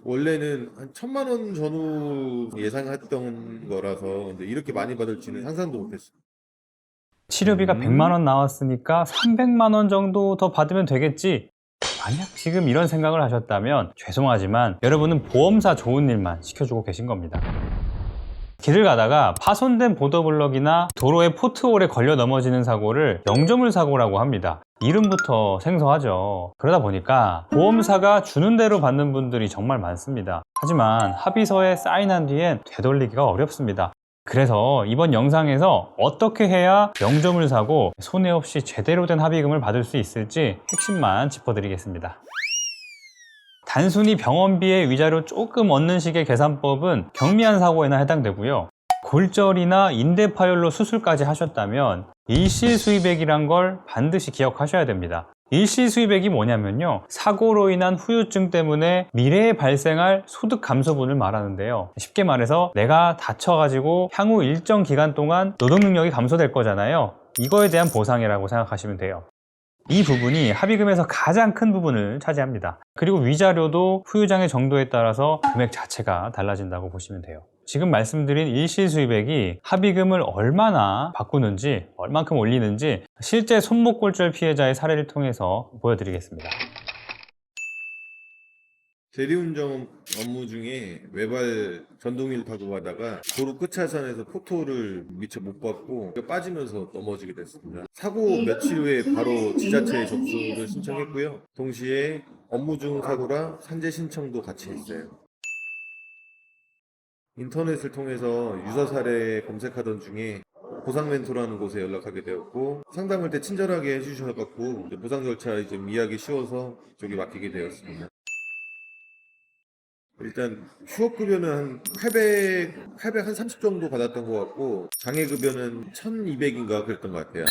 원래는 한 1,000만 원 전후 예상했던 거라서 근데 이렇게 많이 받을지는 상상도 못했어요. 치료비가 100만 원 나왔으니까 300만 원 정도 더 받으면 되겠지. 만약 지금 이런 생각을 하셨다면 죄송하지만 여러분은 보험사 좋은 일만 시켜주고 계신 겁니다. 길을 가다가 파손된 보도블럭이나 도로의 포트홀에 걸려 넘어지는 사고를 영조물 사고라고 합니다. 이름부터 생소하죠. 그러다 보니까 보험사가 주는 대로 받는 분들이 정말 많습니다. 하지만 합의서에 사인한 뒤엔 되돌리기가 어렵습니다. 그래서 이번 영상에서 어떻게 해야 영조물 사고 손해 없이 제대로 된 합의금을 받을 수 있을지 핵심만 짚어드리겠습니다. 단순히 병원비의 위자료 조금 얻는 식의 계산법은 경미한 사고에나 해당되고요. 골절이나 인대 파열로 수술까지 하셨다면 일시수입액이란 걸 반드시 기억하셔야 됩니다. 일시수입액이 뭐냐면요, 사고로 인한 후유증 때문에 미래에 발생할 소득 감소분을 말하는데요. 쉽게 말해서 내가 다쳐가지고 향후 일정 기간 동안 노동 능력이 감소될 거잖아요. 이거에 대한 보상이라고 생각하시면 돼요. 이 부분이 합의금에서 가장 큰 부분을 차지합니다. 그리고 위자료도 후유장애 정도에 따라서 금액 자체가 달라진다고 보시면 돼요. 지금 말씀드린 일시수입액이 합의금을 얼마나 바꾸는지, 얼만큼 올리는지 실제 손목골절 피해자의 사례를 통해서 보여드리겠습니다. 대리운전 업무 중에 외발 전동휠 타고 가다가 도로 끝차선에서 포토를 미처 못 받고 빠지면서 넘어지게 됐습니다. 사고 며칠 후에 바로 지자체에 접수를 신청했고요. 동시에 업무 중 사고라 산재 신청도 같이 했어요. 인터넷을 통해서 유사 사례 검색하던 중에 보상멘토라는 곳에 연락하게 되었고 상담할 때 친절하게 해주셔서 보상 절차 좀 이해하기 쉬워서 이쪽에 맡기게 되었습니다. 일단 휴업급여는 한 800 한 30 정도 받았던 것 같고 장애급여는 1200인가 그랬던 것 같아요.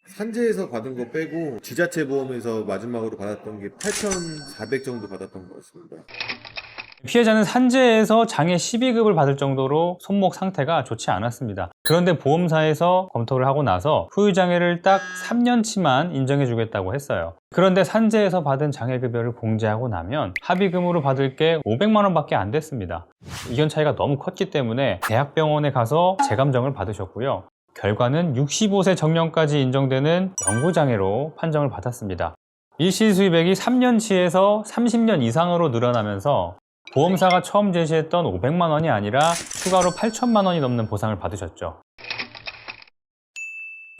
산재에서 받은 거 빼고 지자체 보험에서 마지막으로 받았던 게 8400 정도 받았던 것 같습니다. 피해자는 산재에서 장애 12급을 받을 정도로 손목 상태가 좋지 않았습니다. 그런데 보험사에서 검토를 하고 나서 후유장애를 딱 3년치만 인정해 주겠다고 했어요. 그런데 산재에서 받은 장애급여를 공제하고 나면 합의금으로 받을 게 500만 원밖에 안 됐습니다. 이견 차이가 너무 컸기 때문에 대학병원에 가서 재감정을 받으셨고요. 결과는 65세 정년까지 인정되는 영구장애로 판정을 받았습니다. 일시수입액이 3년치에서 30년 이상으로 늘어나면서 보험사가 처음 제시했던 500만 원이 아니라 추가로 8천만 원이 넘는 보상을 받으셨죠.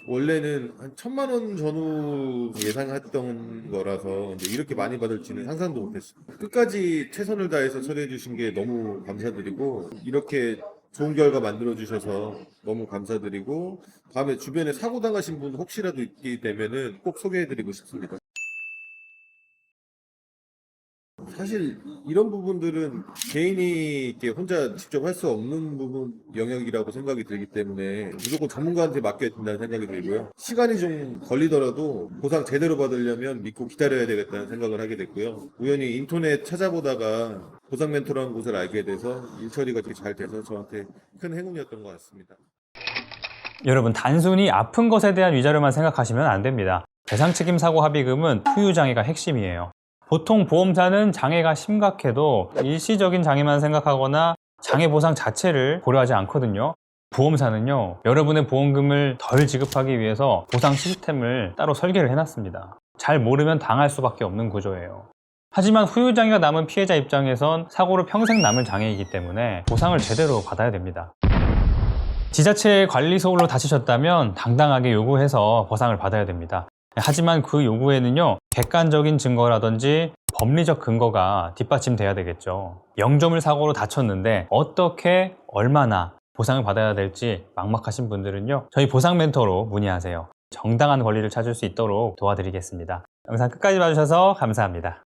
원래는 한 1,000만 원 전후 예상했던 거라서 이렇게 많이 받을지는 상상도 못했어요. 끝까지 최선을 다해서 처리해 주신 게 너무 감사드리고 이렇게 좋은 결과 만들어 주셔서 너무 감사드리고 다음에 주변에 사고 당하신 분 혹시라도 있게 되면은 꼭 소개해 드리고 싶습니다. 사실 이런 부분들은 개인이 이렇게 혼자 직접 할 수 없는 부분 영역이라고 생각이 들기 때문에 무조건 전문가한테 맡겨야 된다는 생각이 들고요. 시간이 좀 걸리더라도 보상 제대로 받으려면 믿고 기다려야 되겠다는 생각을 하게 됐고요. 우연히 인터넷 찾아보다가 보상 멘토라는 곳을 알게 돼서 일 처리가 되게 잘 돼서 저한테 큰 행운이었던 것 같습니다. 여러분, 단순히 아픈 것에 대한 위자료만 생각하시면 안 됩니다. 배상책임 사고 합의금은 후유장애가 핵심이에요. 보통 보험사는 장애가 심각해도 일시적인 장애만 생각하거나 장애 보상 자체를 고려하지 않거든요. 보험사는요, 여러분의 보험금을 덜 지급하기 위해서 보상 시스템을 따로 설계를 해놨습니다. 잘 모르면 당할 수밖에 없는 구조예요. 하지만 후유장애가 남은 피해자 입장에선 사고로 평생 남을 장애이기 때문에 보상을 제대로 받아야 됩니다. 지자체 관리소홀로 다치셨다면 당당하게 요구해서 보상을 받아야 됩니다. 하지만 그 요구에는요, 객관적인 증거라든지 법리적 근거가 뒷받침돼야 되겠죠. 영조물 사고로 다쳤는데 어떻게 얼마나 보상을 받아야 될지 막막하신 분들은요, 저희 보상 멘토로 문의하세요. 정당한 권리를 찾을 수 있도록 도와드리겠습니다. 영상 끝까지 봐주셔서 감사합니다.